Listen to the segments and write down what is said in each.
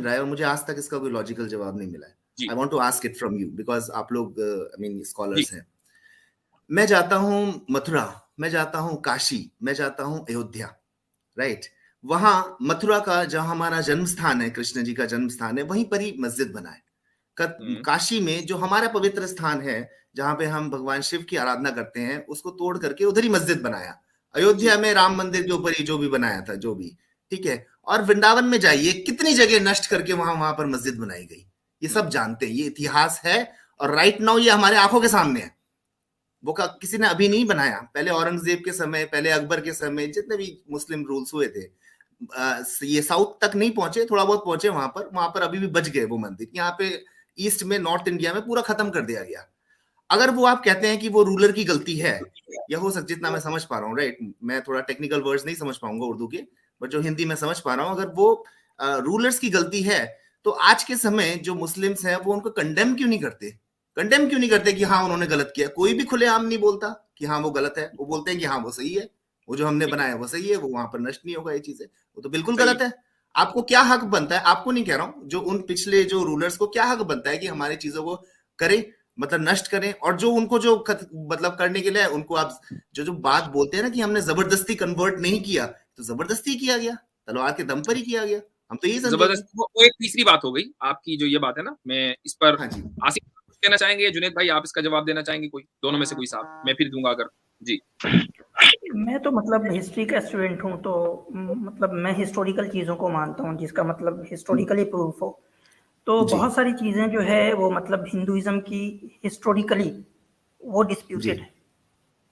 रहा है और मुझे आज तक इसका कोई लॉजिकल जवाब नहीं मिला है. जी I want to ask it from you because आप लोग आई मीन जी स्कॉलर्स हैं. मैं जाता हूँ मथुरा, मैं जाता हूँ काशी, मैं जाता हूँ अयोध्या, राइट? वहां मथुरा का जहां हमारा जन्म स्थान है, कृष्ण जी का जन्म स्थान है, वहीं पर ही मस्जिद बना है. काशी में जो हमारा पवित्र स्थान है जहां पे हम भगवान शिव की आराधना करते हैं, उसको तोड़ करके उधर ही मस्जिद बनाया. जी अयोध्या में राम मंदिर के ऊपर ही जो भी बनाया था, जो भी, ठीक है. और वृंदावन में जाइए, कितनी जगह नष्ट करके वहां वहां पर मस्जिद बनाई गई. ये सब जानते हैं, ये इतिहास है. और राइट नाउ ये हमारे आंखों के सामने है. वो किसी ने अभी नहीं बनाया. पहले औरंगजेब के समय, पहले अकबर के समय, जितने भी मुस्लिम रूल्स हुए थे, ये साउथ तक नहीं पहुंचे, थोड़ा बहुत पहुंचे वहां पर अभी भी बच गए वो मंदिर. यहाँ पे ईस्ट में, नॉर्थ इंडिया में पूरा खत्म कर दिया गया. अगर वो आप कहते हैं कि वो रूलर की गलती है, या हो सकता, जितना मैं समझ पा रहा हूँ, राइट, मैं थोड़ा टेक्निकल वर्ड्स नहीं समझ पाऊंगा उर्दू के, बट जो हिंदी में समझ पा रहा हूँ, अगर वो रूलर्स की गलती है, तो आज के समय जो मुस्लिम्स हैं वो उनको कंडेम क्यों नहीं करते? कंडेम क्यों नहीं करते कि हाँ उन्होंने गलत किया? कोई भी खुलेआम नहीं बोलता कि हाँ वो गलत है. वो बोलते हैं कि हाँ वो सही है, वो जो हमने बनाया वो सही है, वो वहां पर नष्ट नहीं होगा. ये चीज है, वो तो बिल्कुल गलत है. आपको क्या हक बनता है? आपको नहीं कह रहा हूं, जो उन पिछले जो रूलर्स को क्या हक बनता है कि हमारी चीजों को करें, मतलब नष्ट करें? और जो उनको जो मतलब करने के लिए उनको आप जो बात बोलते हैं ना कि हमने जबरदस्ती कन्वर्ट नहीं किया, तो जबरदस्ती किया गया, तलवार के दम पर ही किया गया. हम तो यही समझेंगे. जबरदस्त वो एक तीसरी बात हो गई आपकी जो ये बात है ना. मैं इस पर हाँ जी, आसिफ कुछ कहना चाहेंगे? जुनेद भाई आप इसका जवाब देना चाहेंगे? कोई दोनों में से कोई साहब, मैं फिर दूंगा अगर. जी मैं तो मतलब हिस्ट्री का स्टूडेंट हूँ, तो मतलब मैं हिस्टोरिकल चीज़ों को मानता हूँ जिसका मतलब हिस्टोरिकली प्रूफ हो. तो जी, बहुत सारी चीज़ें जो है वो मतलब हिंदुइज्म की हिस्टोरिकली वो जी, डिस्प्यूटेड है.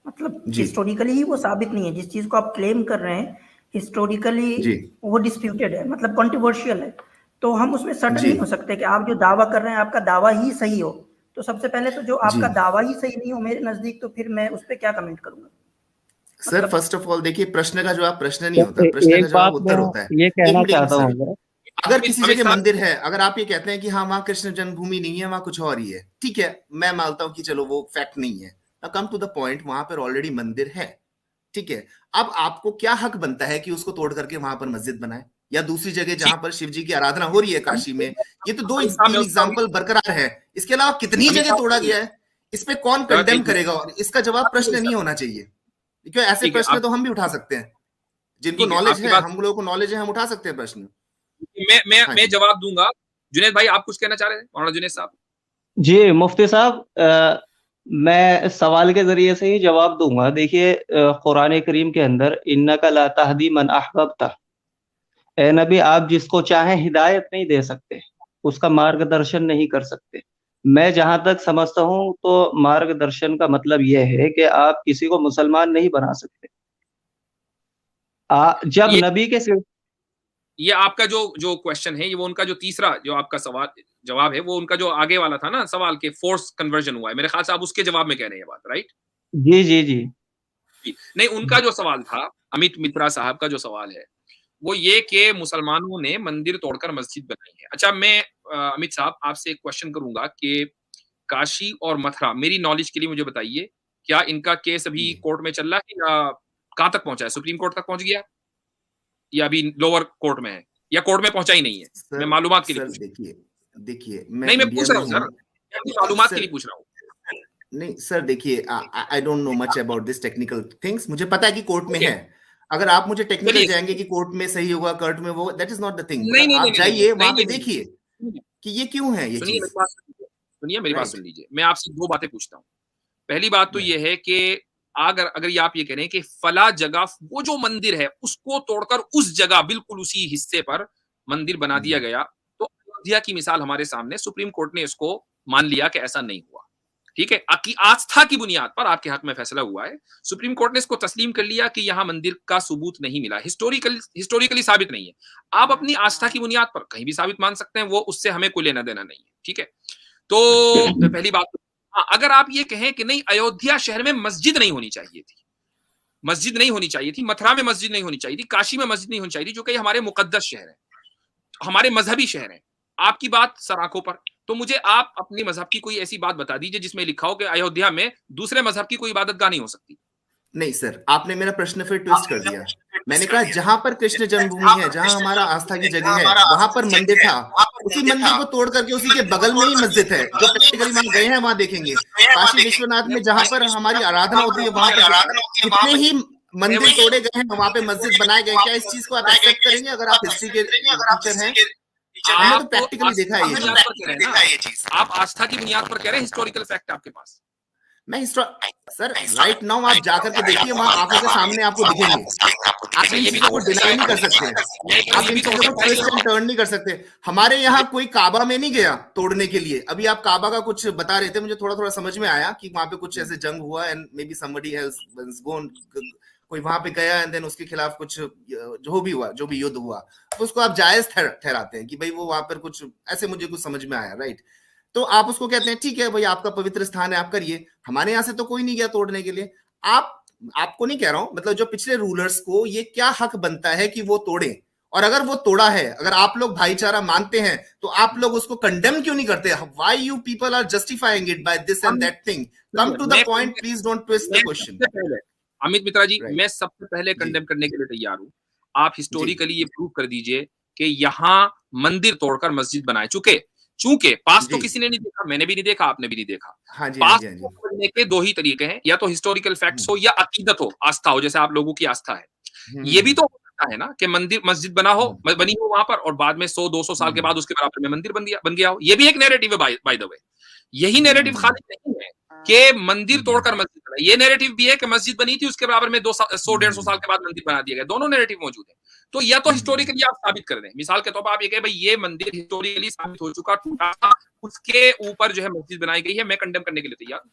मतलब जी, हिस्टोरिकली ही वो साबित नहीं है. जिस चीज़ को आप क्लेम कर रहे हैं हिस्टोरिकली जी, वो डिस्प्यूटेड है, मतलब कंट्रोवर्शियल है. तो हम उसमें सर्टन जी, नहीं हो सकते कि आप जो दावा कर रहे हैं आपका दावा ही सही हो. तो सबसे पहले तो जो जी. आपका दावा ही सही नहीं हो मेरे नज़दीक, तो फिर मैं उस पर क्या कमेंट करूँगा. सर मतलब फर्स्ट ऑफ ऑल देखिए, प्रश्न का जवाब प्रश्न नहीं तो होता, प्रश्न का एक जवाब बात उत्तर मैं होता है. ये एक कहना मिनट, एक मिनट चाहता सर. हूँ. अगर किसी अमित जगह साहब मंदिर है, अगर आप ये कहते हैं कि हाँ वहां कृष्ण जन्मभूमि नहीं है, वहां कुछ और ही है, ठीक है, मैं मानता हूं कि चलो वो फैक्ट नहीं है. अब कम टू द पॉइंट, वहां पर ऑलरेडी मंदिर है, ठीक है. अब आपको क्या हक बनता है कि उसको तोड़ करके वहां पर मस्जिद बनाए, या दूसरी जगह जहां ठीक पर शिव जी की आराधना हो रही है काशी में? ये तो दो अमित साहब मैं तीन उसका एग्जाम्पल बरकरार है. इसके अलावा कितनी अमित जगह तोड़ा साहब गया है? इस पे कौन सर कंडेम देखिए करेगा? और इसका जवाब प्रश्न नहीं होना चाहिए, क्यों? ऐसे ठीक है प्रश्न आप तो हम भी उठा सकते हैं, जिनको ठीक है नॉलेज आपकी है, बात. हम लोगों को नॉलेज है, हम उठा सकते हैं प्रश्न. हाँ मैं जी. जवाब दूंगा. जुनेद भाई आप कुछ कहना चाह रहे थे? मौलाना जुनेद साहब. जी मुफ्ती साहब, मैं सवाल के जरिए से ही जवाब दूंगा. देखिए, कुरान करीम के अंदर इन्नका ला तहदी मन अहबब्ता, ए नबी आप जिसको चाहें हिदायत नहीं दे सकते, उसका मार्गदर्शन नहीं कर सकते. मैं जहां तक समझता हूं तो मार्गदर्शन का मतलब यह है कि आप किसी को मुसलमान नहीं बना सकते. जब ये नबी के सिवा ये आपका जो जो क्वेश्चन है, ये वो उनका जो तीसरा जो आपका सवाल जवाब है, वो उनका जो आगे वाला था ना सवाल के फोर्स कन्वर्जन हुआ है, मेरे ख्याल से आप उसके जवाब में कह रहे हैं ये बात, राइट? जी जी जी नहीं, उनका जो सवाल था, अमित मित्रा साहब का जो सवाल है, वो ये कि मुसलमानों ने मंदिर तोड़कर मस्जिद बनाई है. अच्छा, मैं अमित साहब आपसे एक क्वेश्चन करूंगा कि काशी और मथुरा, मेरी नॉलेज के लिए मुझे बताइए, क्या इनका केस अभी जी. कोर्ट में चल रहा है या कहां तक पहुंचा है? सुप्रीम कोर्ट तक पहुंच गया या अभी लोअर कोर्ट में है या कोर्ट में पहुंचा ही नहीं है? मैं सर, मालूमात के लिए सर पूछ देखिए, देखिए मैं नहीं, मैं इंडिया पूछ में रहा हूँ हूँ. सर, मैं अपनी मालूमात के लिए सर पूछ रहा हूँ. नहीं सर, देखिए, आई don't no much about this technical things. मुझे पता है कि कोर्ट में ओके, है. अगर आप मुझे टेक्निकल चलिए. जाएंगे कि कोर्ट में सही होगा, कोर्ट में वो, that is not the thing. नहीं, अगर नहीं, नहीं, आप नहीं, नहीं, जाइए नहीं, वहां पे नहीं, नहीं, देखिए नहीं, कि ये क्यों है ये सुनिए चीज, मेरी बात सुनिए. सुनिए मेरी बात राइट? सुन लीजिए. मैं आपसे 2 बातें पूछता हूँ. पहली बात तो ये राइट. है कि अगर अगर ये आप ये कह रहे हैं कि फला जगह वो जो मंदिर है उसको तोड़कर उस जगह बिल्कुल उसी हिस्से पर मंदिर बना दिया जी, गया, तो अयोध्या की मिसाल हमारे सामने, सुप्रीम कोर्ट ने इसको मान लिया कि ऐसा नहीं हुआ. ठीक है, आपकी आस्था की बुनियाद पर आपके हक में फैसला हुआ है. सुप्रीम कोर्ट ने इसको तस्लीम कर लिया कि यहां मंदिर का सबूत नहीं मिला, हिस्टोरिकली साबित नहीं है. आप अपनी आस्था की बुनियाद पर कहीं भी साबित मान सकते हैं, वो उससे हमें कोई लेना देना नहीं है. ठीक है, तो अच्छा. पहली बात. हाँ, अगर आप ये कहें कि नहीं अयोध्या शहर में मस्जिद नहीं होनी चाहिए थी, मस्जिद नहीं होनी चाहिए थी, मथुरा में मस्जिद नहीं होनी चाहिए थी, काशी में मस्जिद नहीं होनी चाहिए थी, जो कि हमारे मुकद्दस शहर है, हमारे मजहबी शहर है, आपकी बात सर आंखों पर. तो मुझे आप अपनी मजहब की कोई ऐसी बात बता दीजिए जिसमें लिखा हो कि अयोध्या में दूसरे मजहब की कोई इबादतगाह नहीं हो सकती. नहीं सर, आपने मेरा प्रश्न फिर ट्विस्ट कर दिया। मैंने कहा जहां पर कृष्ण जन्मभूमि है, जहां हमारा आस्था की जगह है, वहां पर मंदिर था, उसी मंदिर को तोड़ करके उसी के बगल में ही मस्जिद है, जो प्रैक्टिकली वहां गए हैं वहां देखेंगे। काशी विश्वनाथ में जहां पर हमारी आराधना होती है, वहां पर कितने ही मंदिर तोड़े गए हैं, वहां पे मस्जिद बनाए गए। क्या इस चीज को आप एक्सेप्ट करेंगे अगर आप हिस्ट्री के टीचर हैं? हमने तो प्रैक्टिकली देखा है ये चीज। आप आस्था की बुनियाद पर कह रहे हैं, हिस्टोरिकल फैक्ट आपके पास। मैं सर राइट नाउ आप जाकर के देखिए, वहां आंखों के सामने आपको दिखेंगे। आप इन चीजों को डिनाई नहीं कर सकते, आप इन चीजों को ट्विस्ट एंड टर्न नहीं कर सकते। हमारे यहाँ कोई काबा में नहीं गया तोड़ने के लिए। अभी आप काबा का कुछ बता रहे थे, मुझे थोड़ा थोड़ा समझ में आया कि वहां पे कुछ ऐसे जंग हुआ and may be somebody has gone, कोई वहां पे गया एंड देन उसके खिलाफ कुछ जो भी हुआ, जो भी युद्ध हुआ, तो उसको आप जायज ठहराते हैं कि भाई वो वहां पर कुछ ऐसे, मुझे कुछ समझ में आया, राइट? तो आप उसको कहते हैं ठीक है भाई, आपका पवित्र स्थान है, आप करिए। हमारे यहाँ से तो कोई नहीं गया तोड़ने के लिए। आपको नहीं कह रहा हूं, मतलब जो पिछले रूलर्स को ये क्या हक बनता है कि वो तोड़े, और अगर वो तोड़ा है, अगर आप लोग भाईचारा मानते हैं, तो आप लोग उसको कंडेम क्यों नहीं करते? Why you people are justifying it by this and that thing? Come to the point, please don't twist the question. Amit Mitra ji, मैं सबसे पहले कंडेम करने के लिए तैयार हूं। आप हिस्टोरिकली ये प्रूव कर दीजिए कि यहाँ मंदिर तोड़कर मस्जिद बनाए चूंकि पास तो किसी ने नहीं देखा, मैंने भी नहीं देखा, आपने भी नहीं देखा। पास करने के दो ही तरीके हैं, या तो हिस्टोरिकल फैक्ट्स हो या अकीदत हो, आस्था हो, जैसे आप लोगों की आस्था है। ये भी तो हो सकता है ना कि मस्जिद बनी हो वहां पर, और बाद में 100-200 साल के बाद उसके बराबर में मंदिर बन गया हो। ये भी एक नैरेटिव है बाय द वे। यही नैरेटिव खाली नहीं है कि मंदिर तोड़कर मस्जिद बना, ये नैरेटिव भी है कि मस्जिद बनी थी, उसके बराबर में 100-150 साल के बाद मंदिर बना दिया गया। दोनों नैरेटिव मौजूद है। तो या तो हिस्टोरिकली आप साबित कर दें, मिसाल के तौर पर आप ये कहें भाई ये मंदिर हिस्टोरिकली साबित हो चुका, टूटा था, उसके ऊपर जो है मस्जिद बनाई गई है, मैं कंडेम करने के लिए तैयार हूं।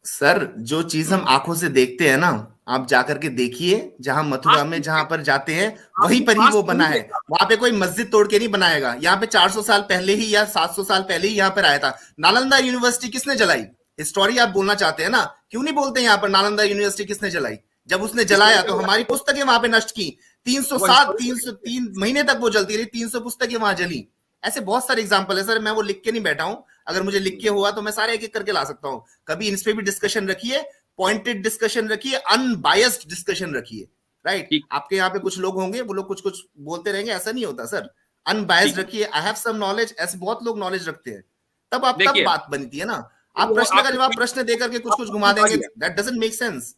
सर जो चीज हम आंखों से देखते हैं ना, आप जाकर के देखिए, जहां मथुरा में जहां पर जाते हैं वहीं पर ही वो बना है। वहां पे कोई मस्जिद तोड़ के नहीं बनाएगा। यहाँ पे 400 साल पहले ही या 700 साल पहले ही यहाँ पर आया था। नालंदा यूनिवर्सिटी किसने जलाई? हिस्टोरी आप बोलना चाहते हैं ना, क्यों नहीं बोलते यहाँ पर नालंदा यूनिवर्सिटी किसने जलाई? जब उसने जलाया तो हमारी पुस्तकें वहां पे नष्ट की। 303 महीने तक वो जलती रही, 300 पुस्तकें वहां जली। ऐसे बहुत सारे एग्जाम्पल है सर, मैं वो लिख के नहीं बैठा हूं। अगर मुझे लिख के हुआ तो मैं सारे एक एक करके ला सकता हूं। कभी इन पे भी डिस्कशन रखिए, पॉइंटेड डिस्कशन रखिए, अनबायस्ड डिस्कशन रखिए, राइट? आपके यहाँ पे कुछ लोग होंगे, वो लोग कुछ कुछ बोलते रहेंगे, ऐसा नहीं होता सर। अनबायस्ड रखिए। आई हैव सम नॉलेज, ऐसे बहुत लोग नॉलेज रखते हैं, तब बात बनती है ना। आप प्रश्न का जवाब प्रश्न देकर के कुछ घुमा देंगे, दैट डजंट मेक सेंस।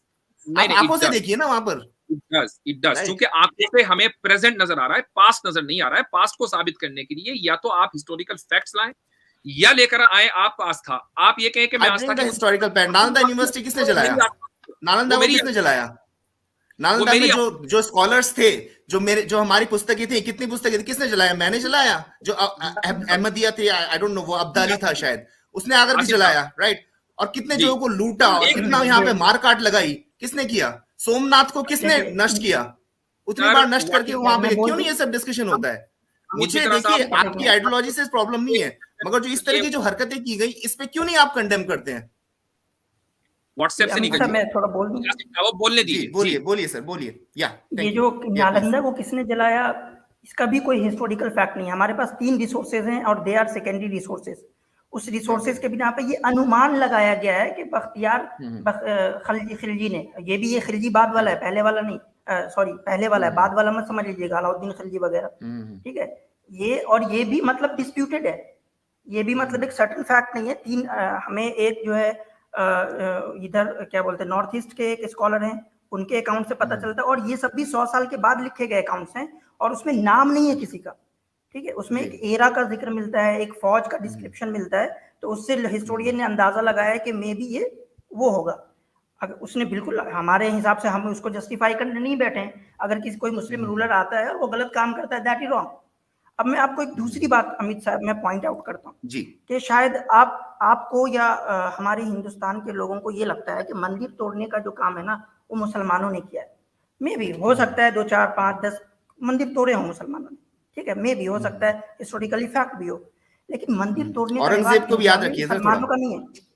आप आंखों से देखिए ना वहां पर। It does. क्योंकि आंखों से हमें प्रेजेंट नजर आ रहा है, पास्ट नजर नहीं आ रहा है। पास्ट को साबित करने के लिए या तो आप हिस्टोरिकल फैक्ट्स लाएं या लेकर आए आप आस्था। आप ये कहें कि मैं आस्था की हिस्टोरिकल फैक्ट। नालंदा यूनिवर्सिटी किसने जलाया? नालंदा को किसने जलाया? नालंदा में जो स्कॉलर्स थे, जो हमारी पुस्तकें थी, कितनी पुस्तकें थी, किसने जलाया? मैंने जलाया। जो अहमदिया थे, आई डोंट नो, वो अब्दाली था शायद, उसने आकर के जलाया, राइट? और कितने लोगों को लूटा और कितना यहाँ पे मारकाट लगाई, किसने किया? सोमनाथ को किसने नष्ट किया? उतनी बार नष्ट करके वहां पे क्यों नहीं ये सब डिस्कशन होता है? मुझे देखिए, आपकी आइडियोलॉजी से प्रॉब्लम नहीं है, मगर जो इस तरह की जो हरकतें की गई, इस पे क्यों नहीं आप कंडेम करते हैं? व्हाट्सएप से निकल, मैं थोड़ा बोल दूं, वो बोलने दीजिए। बोलिए सर, बोलिए। ये जो नालंदा को किसने जलाया, इसका भी कोई हिस्टोरिकल फैक्ट नहीं है। हमारे पास 3 रिसोर्सेज हैं और दे आर सेकेंडरी रिसोर्सेज। उस रिसोर्सेज के बिना पे ये अनुमान लगाया गया है कि बख्तियार खिलजी ने, ये भी ये खिलजी बाद वाला है, पहले वाला नहीं, सॉरी पहले वाला है, बाद वाला मत समझ लीजिएगा, अलाउद्दीन खिलजी वगैरह, ठीक है। ये भी मतलब डिस्प्यूटेड है, ये भी मतलब एक सर्टेन फैक्ट नहीं है। हमें एक जो है इधर क्या बोलते हैं, नॉर्थ ईस्ट के एक स्कॉलर हैं, उनके अकाउंट से पता चलता है, और ये सब भी 100 साल के बाद लिखे गए अकाउंट्स हैं, और उसमें नाम नहीं है किसी का, ठीक है। उसमें एक एरा का जिक्र मिलता है, एक फौज का डिस्क्रिप्शन मिलता है, तो उससे हिस्टोरियन ने अंदाजा लगाया है कि मे बी ये वो होगा। अगर उसने बिल्कुल हमारे हिसाब से हम उसको जस्टिफाई करने नहीं बैठे हैं। अगर कोई मुस्लिम रूलर आता है और वो गलत काम करता है, दैट इज रॉन्ग। अब मैं आपको एक दूसरी बात अमित साहब मैं पॉइंट आउट करता हूँ जी, कि शायद आपको या हमारे हिंदुस्तान के लोगों को ये लगता है कि मंदिर तोड़ने का जो काम है ना, वो मुसलमानों ने किया है। मे भी हो सकता है 2, 4, 5, 10 मंदिर तोड़े हों मुसलमानों ने, ठीक है, मे भी हो सकता है, हिस्टोरिकली फैक्ट भी हो, लेकिन मंदिर तोड़ने औरंगजेब को भी याद रखिए सर, मुसलमानों का नहीं है।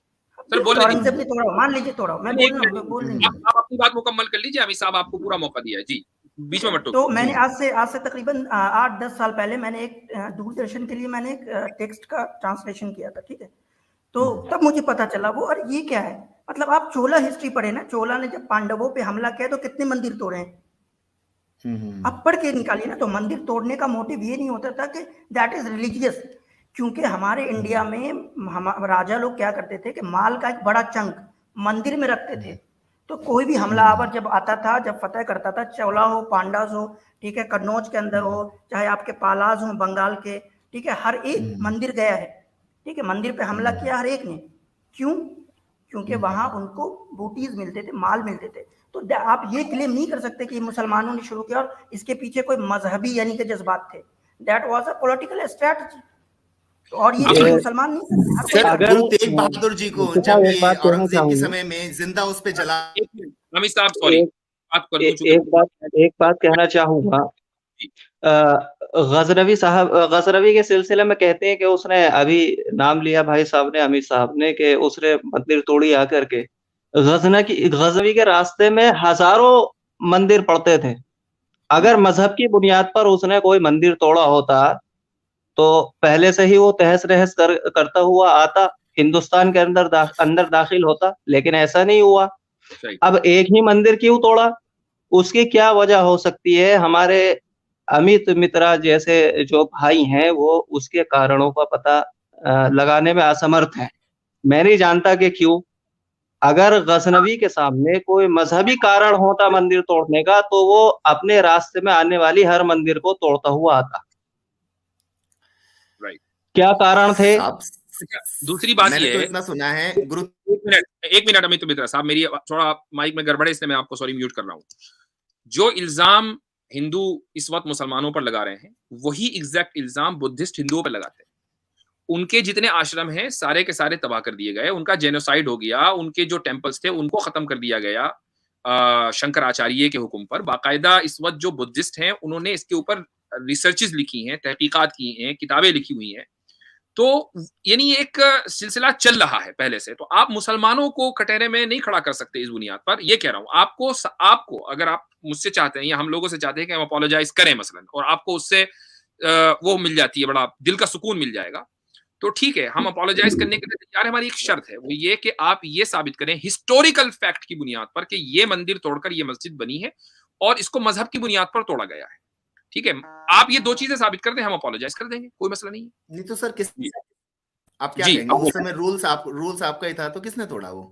औरंगजेब ने तोड़ा, मान लीजिए तोड़ा, मैं बोल रहा हूँ, आप अपनी बात मुकम्मल कर लीजिए। अमित साहब आपको पूरा मौका दिया है जी, बीच में मत टोकिए। तो मैंने आज से तकरीबन 8-10 साल पहले मैंने एक दूरदर्शन के लिए मैंने एक टेक्स्ट का ट्रांसलेशन किया था, ठीक है। तो तब मुझे पता चला वो, अरे ये क्या है, मतलब आप चोला हिस्ट्री पढ़े ना, चोला ने जब पांडवों पे हमला किया तो कितने मंदिर तोड़े हैं, आप पढ़ के निकालिए ना। तो मंदिर तोड़ने का मोटिव ये नहीं होता था कि दैट इज रिलीजियस, क्योंकि हमारे इंडिया में हम राजा लोग क्या करते थे कि माल का एक बड़ा चंक मंदिर में रखते थे। तो कोई भी हमलावर जब आता था, जब फतेह करता था, चौला हो, पांडास हो, ठीक है, कन्नौज के अंदर हो, चाहे आपके पालाज हो बंगाल के, ठीक है, हर एक मंदिर गया है, ठीक है, मंदिर पे हमला किया हर एक ने। क्यों? क्योंकि वहां उनको बूटीज मिलते थे, माल मिलते थे। तो आप ये क्लेम नहीं कर सकते कि मुसलमानों ने शुरू किया और इसके पीछे कोई मजहबी यानी कि जज्बात थे। That was a political strategy. और ये चीज मुसलमान नहीं करते, हर कोई सर करता है। गुरु तेग बहादुर जी को मुफ्ती जब साहब एक ये बात कहना औरंगजेब के चाहूंगा। समय में जिंदा उस पे जला, एक मिनट, अमित साहब सॉरी, बात कर दूं एक बात कहना चाहूंगा। गजनवी साहब, गजनवी के सिलसिले में कहते हैं कि उसने, अभी नाम लिया भाई साहब ने, अमित साहब ने, कि उसने मंदिर तोड़ी आकर के। गजनवी के रास्ते में हजारों मंदिर पड़ते थे। अगर मजहब की बुनियाद पर उसने कोई मंदिर तोड़ा होता तो पहले से ही वो तहस नहस करता हुआ आता, हिंदुस्तान के अंदर दाखिल होता, लेकिन ऐसा नहीं हुआ। सही। अब एक ही मंदिर क्यों तोड़ा? उसकी क्या वजह हो सकती है? हमारे अमित मित्रा जैसे जो भाई हैं वो उसके कारणों का पता लगाने में असमर्थ हैं। मैं नहीं जानता कि क्यों। अगर गजनवी के सामने कोई मजहबी कारण होता मंदिर तोड़ने का तो वो अपने रास्ते में आने वाली हर मंदिर को तोड़ता हुआ आता। राइट। क्या कारण थे? दूसरी बात मैंने ये तो है, इतना सुना है गुरु, एक मिनट अमित मित्रा साहब, मेरी थोड़ा माइक में गड़बड़ है इसलिए मैं आपको सॉरी म्यूट कर रहा हूँ। जो इल्जाम हिंदू इस वक्त मुसलमानों पर लगा रहे हैं वही एग्जैक्ट इल्जाम बुद्धिस्ट हिंदुओं पर लगाते हैं। उनके जितने आश्रम हैं सारे के सारे तबाह कर दिए गए, उनका जेनोसाइड हो गया, उनके जो टेम्पल्स थे उनको खत्म कर दिया गया शंकराचार्य के हुक्म पर। बाकायदा इस वक्त जो बुद्धिस्ट हैं उन्होंने इसके ऊपर रिसर्चेस लिखी हैं, तहकीकात की हैं, किताबें लिखी हुई हैं। तो यानी ये एक सिलसिला चल रहा है पहले से। तो आप मुसलमानों को कटहरे में नहीं खड़ा कर सकते इस बुनियाद पर। ये कह रहा हूं आपको अगर आप मुझसे चाहते हैं या हम लोगों से चाहते हैं कि हम अपोलोजाइज करें मसलन, और आपको उससे वो मिल जाती है, बड़ा दिल का सुकून मिल जाएगा, तो ठीक है, हम अपोलोजाइज करने के लिए तैयार है। हमारी एक शर्त है, वो ये कि आप ये साबित करें हिस्टोरिकल फैक्ट की बुनियाद पर कि ये मंदिर तोड़कर ये मस्जिद बनी है और इसको मजहब की बुनियाद पर तोड़ा गया है। ठीक है, आप ये दो चीजें साबित कर दें, हम अपोलोजाइज कर देंगे, कोई मसला नहीं है। नहीं तो सर आप क्या कहेंगे? उस समय रूल्स आपका ही था तो किसने तोड़ा वो?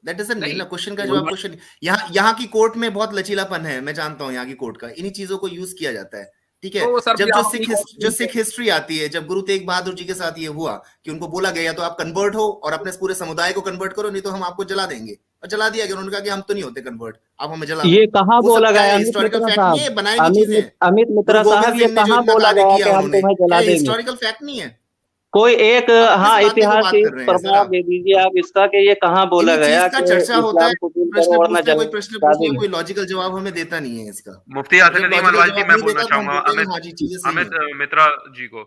दैट डजंट मीन ना, क्वेश्चन का जवाब क्वेश्चन। यहाँ की कोर्ट में बहुत लचीलापन है, मैं जानता हूँ यहाँ की कोर्ट का, इन्हीं चीजों को यूज किया जाता है। ठीक है, जब जो सिख हिस्ट्री आती है, जब गुरु तेग बहादुर जी के साथ ये हुआ कि उनको बोला गया तो आप कन्वर्ट हो और अपने पूरे समुदाय को कन्वर्ट करो, नहीं तो हम आपको जला देंगे, और जला दिया गया। उन्होंने कहा कि हम तो नहीं होते कन्वर्ट, आप हमें जला। ये कहाँ बोला गया? हिस्टोरिकल फैक्ट नहीं है, बनाई हुई चीजें हैं। अमित मित्रा साहब, ये कहाँ बोला गया कि हम तुम्हें जला देंगे? हिस्टोरिकल फैक्ट नहीं है कोई एक, हाँ, इतिहास की प्रभाव दे दीजिए आप इसका कि ये कहाँ बोला गया कि चर्चा होता है, प्रश्न और पूछते हैं, कोई प्रश्न पूछते हैं, कोई लॉजिकल जवाब हमें देता नहीं है इसका। मुफ्ती हसन नदीम अलवाज जी, मैं बोलना चाहूंगा अमित मित्रा जी को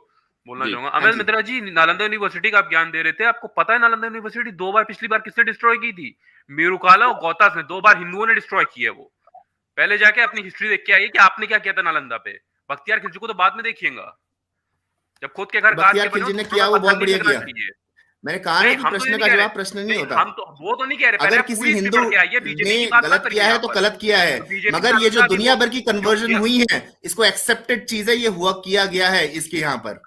बोलना चाहूंगा। अमित मित्रा जी, नालंदा यूनिवर्सिटी का आप ज्ञान दे रहे थे, आपको पता है नालंदा यूनिवर्सिटी 2 बार, पिछली बार किसने डिस्ट्रॉय की थी? मीरुकाला और गौतास ने 2 बार हिंदुओं ने डिस्ट्रॉय की है। वो पहले जाके अपनी हिस्ट्री देख के आइए कि आपने क्या किया था नालंदा पे। बख्तियार खिलजी को तो बाद में देखिएगा, जब खुद के घर बख्तियार खिलजी ने किया, वो बहुत बढ़िया किया। मैंने कहा ना कि प्रश्न का जवाब प्रश्न नहीं होता। हम तो वो तो नहीं कह रहे, अगर किसी हिंदू ने गलत किया है तो गलत किया है, मगर ये जो दुनिया भर की कन्वर्जन हुई है, इसको एक्सेप्टेड चीज है, ये हुआ किया गया है इसके यहाँ पर।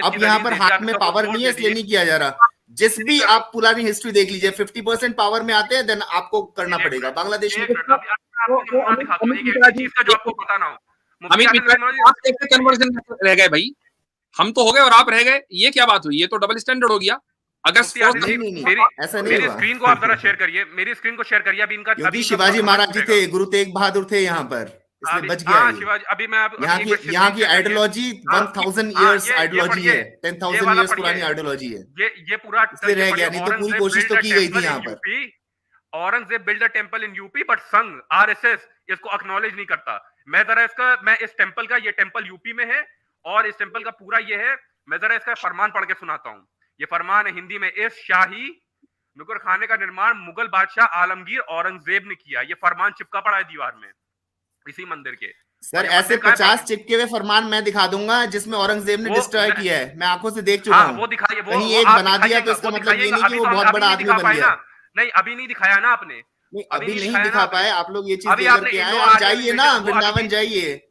अब यहाँ पर हाथ में पावर नहीं है इसलिए नहीं किया जा रहा। जिस भी आप पुरानी हिस्ट्री देख लीजिए, 50% पावर में आते हैं, देन आपको करना पड़ेगा। बांग्लादेश में कन्वर्जन रह गए भाई, हम तो हो गए और आप रह गए, ये क्या बात हुई? ये तो डबल स्टैंडर्ड हो गया। अगर ऐसा नहीं मेरी स्क्रीन को आप जरा शेयर करिए, मेरी स्क्रीन को शेयर करिए। अभी इनका क्योंकि शिवाजी महाराज जी थे, गुरु तेग बहादुर थे यहाँ पर, इसलिए बच गया। शिवाजी, अभी मैं यहाँ की आइडियोलॉजी 1000 इयर्स आइडियोलॉजी है, 10,000 इयर्स पुरानी आइडियोलॉजी है। ये पूरा रह गया, नहीं तो पूरी कोशिश तो की गई थी यहाँ पर। Aurangzeb build a temple in UP, but संघ आरएसएस इसको एक्नॉलेज नहीं करता। मैं इस टेंपल का, ये टेंपल यूपी में है और इस टेंपल का पूरा ये है, मैं जरा इसका फरमान पढ़ के सुनाता हूँ। ये फरमान है हिंदी में। इस शाही नुकर खाने का निर्माण मुगल बादशाह आलमगीर औरंगजेब ने किया। ये फरमान चिपका पड़ा है दीवार में इसी मंदिर के। सर ऐसे 50 चिपके हुए फरमान मैं दिखा दूंगा जिसमें औरंगजेब ने डिस्ट्रॉय किया है, मैं आंखों से देख चुका हूँ। वो दिखाइए, कहीं एक बना दिया तो इसका मतलब ये नहीं कि वो बहुत बड़ा आदमी बन गया। नहीं अभी नहीं दिखाया ना आपने, नहीं अभी अभी नहीं नहीं दिखाया ना दिखा आपने। पाए आप लोग, ये चीज अभी लेकर आपने के आए, इंडो आप आर्यन जाइए ना विजन को वृंदावन अभी जाइए,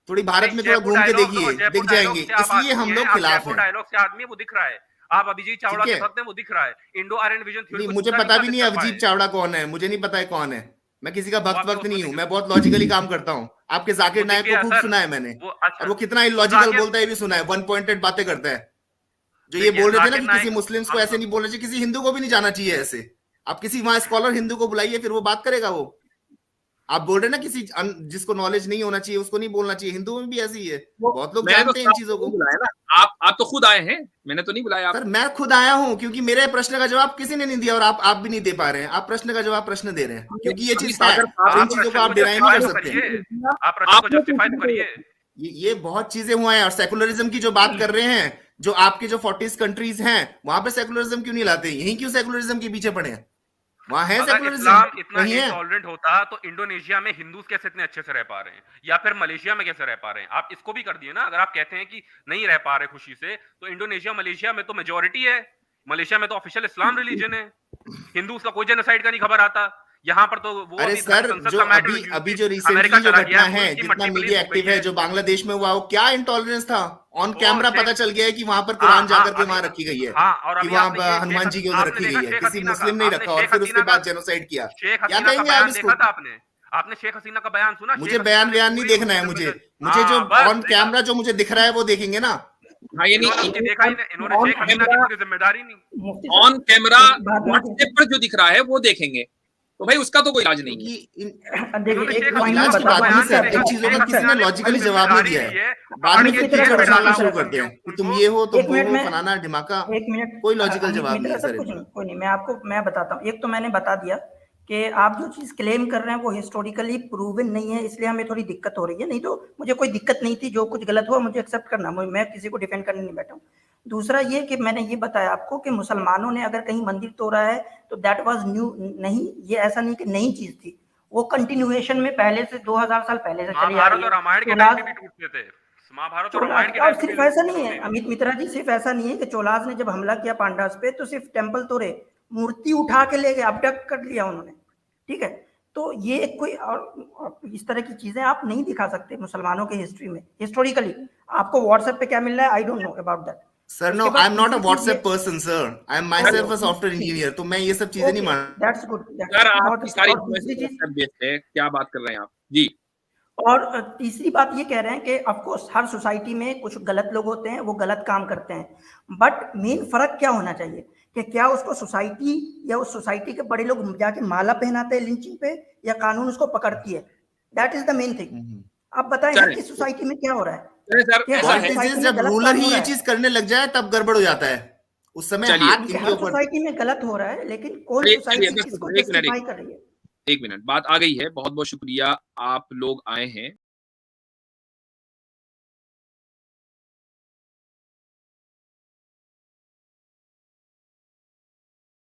थोड़ी भारत में थोड़ा जयपुर घूम के डायलॉग देखिए, जयपुर दिख डायलॉग जाएंगे, से आप इसलिए आदमी हम हैं, लोग आप खिलाफ जयपुर हैं। डायलॉग से आदमी है, वो दिख रहा है। आप अभिजीत चावला ठीक के है, भक्त हैं, वो दिख रहा है। इंडो आर्यन विजन थ्योरी नहीं को मुझे जितना पता भी साबित नहीं कर अभिजीत पाए, चावड़ा कौन है, मुझे नहीं पता है कौन है, मैं किसी का वो भक्त आपने वक्त उसको नहीं हूँ, दिख मैं बहुत लॉजिकली काम करता हूँ। आपके जाकिर वो दिख नायक को गया खूब सर, सुना है मैंने, वो और अच्छा वो कितना तो इलॉजिकल जाकिर बोलता है ये भी सुना है, वन पॉइंटेड बातें करता है। जो ये देखिए बोल रहे थे ना जाकिर कि किसी नायक मुस्लिम्स को ऐसे नहीं बोलना चाहिए, किसी हिंदू को भी नहीं जाना चाहिए ऐसे। आप किसी वहां स्कॉलर हिंदू को बुलाइए, फिर वो बात करेगा। वो आप बोल रहे ना किसी जिसको नॉलेज नहीं होना चाहिए उसको नहीं बोलना चाहिए, हिंदुओं में भी ऐसी ही है, बहुत लोग मैंने तो जानते हैं इन चीजों को। बुलाया ना, आप तो खुद आए हैं, मैंने तो नहीं बुलाया सर आपको। मैं खुद आया हूं क्योंकि मेरे प्रश्न का जवाब किसी ने नहीं दिया, और आप भी नहीं दे पा रहे हैं। आप प्रश्न का जवाब प्रश्न दे रहे हैं क्योंकि ये अभी चीज है, सागर साहब और इन आप चीजों को प्रश्न आप डिनाई नहीं जस्टिफाई कर तो सकते। करिए, आप प्रश्न को आपने जस्टिफाई तो करिए। ये बहुत चीजें हुआ है, और सेकुलरिज्म की जो बात कर रहे हैं, जो आपके जो 40 कंट्रीज हैं वहां पे सेकुलरिज्म क्यों नहीं लाते? यहीं क्यों सेकुलरिज्म के पीछे पड़े हैं? वहां है अगर सेकुलरिज्म, इस्लाम इतना कहीं है? इंटॉलरेंट होता तो इंडोनेशिया में हिंदूज कैसे इतने अच्छे से रह पा रहे हैं, या फिर मलेशिया में कैसे रह पा रहे हैं? आप इसको भी कर दिए ना। अगर आप कहते हैं कि नहीं रह पा रहे खुशी से, तो इंडोनेशिया मलेशिया में तो मेजोरिटी है, मलेशिया में तो ऑफिशियल इस्लाम रिलीजन है, हिंदूज का कोई जेनोसाइड का नहीं खबर आता। यहाँ पर तो वो अरे अभी सर, संसद जो का मैटर अभी जो अमेरिका रिसेंटली जो चला घटना गया, है, उसकी जितना मल्टीपल मीडिया हो गई एक्टिव है, जो बांग्लादेश में हुआ, वो क्या इंटॉलरेंस था? ऑन वो कैमरा शेख- पता चल गया है कि वहां पर हाँ, कुरान जाकर के अभी- वहां रखी गई है, हाँ, और कि अभी वहां आपने ये हनुमान जी के उधर आपने रखी देखा गई है, शेख किसी हसीना मुस्लिम का, नहीं आपने रखा, और शेख फिर उसके हसीना बाद का- जेनोसाइड किया। शेख क्या हसीना का कहेंगे आप बयान इसको? देखा था आपने शेख हसीना का बयान सुना? मुझे शेख बयान हसीना ने नहीं पूरी देखना है, मुझे जो बस ऑन देखा। कैमरा जो मुझे दिख रहा है वो देखेंगे ना। हाँ, ये इन्होंने नहीं, उसकी देखा ही नहीं, इन्होंने शेख हसीना की पूरी जिम्मेदारी नहीं। मुफ्ती साहब, ऑन कैमरा बाद में व्हाट्सएप पर जो दिख रहा है वो देखेंगे, तो भाई उसका तो कोई इलाज नहीं है। क्योंकि देखिए इन्होंने एक शेख पॉइंट हसीना में इलाज की का बात बताता नहीं हूँ। सर, इन देखा, चीजों शेख का किसी हसीना ने ने लॉजिकली पूरी जवाब नहीं जिम्मेदारी दिया ली है। है, बाद में मुफ्ती फिर कीचड़ साहब, उछालना मुफ्ती शुरू साहब, करते हैं कि तुम उनको- ये हो, तुम एक वो मिनट हो, में फलाना ढिमाका। एक मिनट कोई लॉजिकल जवाब नहीं मित्रा है सर, सर कुछ इनका। नहीं, कोई नहीं, मैं बताता हूँ। एक तो मैंने बता दिया कि आप जो चीज़ क्लेम कर रहे हैं वो हिस्टोरिकली प्रूवन नहीं है, इसलिए हमें थोड़ी दिक्कत हो रही है। नहीं तो मुझे कोई दिक्कत नहीं थी, जो कुछ गलत हुआ मुझे एक्सेप्ट करना, मैं किसी को डिफेंड करने नहीं बैठा हूँ। दूसरा ये कि मैंने ये बताया आपको कि मुसलमानों ने अगर कहीं मंदिर तोड़ा है तो दैट वाज न्यू नहीं, ये ऐसा नहीं कि नई चीज़ थी, वो कंटिन्यूएशन में पहले से 2000 साल पहले से चली आ महाभारत रही और है। रामायण के चोलास टाइम पे भी टूटते थे। महाभारत और रामायण के और टाइम पे सिर्फ भी ऐसा नहीं लोग है नहीं अमित मित्रा जी, सिर्फ ऐसा नहीं है कि चोलास ने जब हमला किया पांडास पे तो सिर्फ टेम्पल तोड़े, मूर्ति उठा के ले गए, अबडक्ट कर लिया उन्होंने, ठीक है। तो ये कोई और इस तरह की चीजें आप नहीं दिखा सकते मुसलमानों के हिस्ट्री में, हिस्टोरिकली। आपको व्हाट्सएप पे क्या मिल रहा है, I don't know about that. Sir no, I am not a WhatsApp person sir, I am myself a software engineer, तो मैं ये सब चीजें नहीं मान। That's good. सर आपकी सारी और तीसरी चीज, WhatsApp बेस्ड है, क्या बात कर रहे हैं आप जी? और तीसरी बात ये कह रहे हैं कि ऑफ कोर्स हर सोसाइटी में कुछ गलत लोग होते हैं, वो गलत काम करते हैं, बट मेन फर्क क्या होना चाहिए कि क्या उसको सोसाइटी या उस सोसाइटी के बड़े लोग जाके माला पहनाते हैं लिंचिंग पे, या कानून उसको पकड़ती है? That is the main thing. आप बताएं हर किस सोसाइटी में क्या हो रहा है? सर ऐसा है, जब रूलर ही ये चीज करने लग जाए तब गड़बड़ हो जाता है, उस समय हाथ इनके हर ऊपर। सोसाइटी में गलत हो रहा है, लेकिन कौन सोसाइटी किसको जस्टिफाई कर रही है? एक मिनट, बात आ गई है। बहुत बहुत शुक्रिया, आप लोग आए हैं।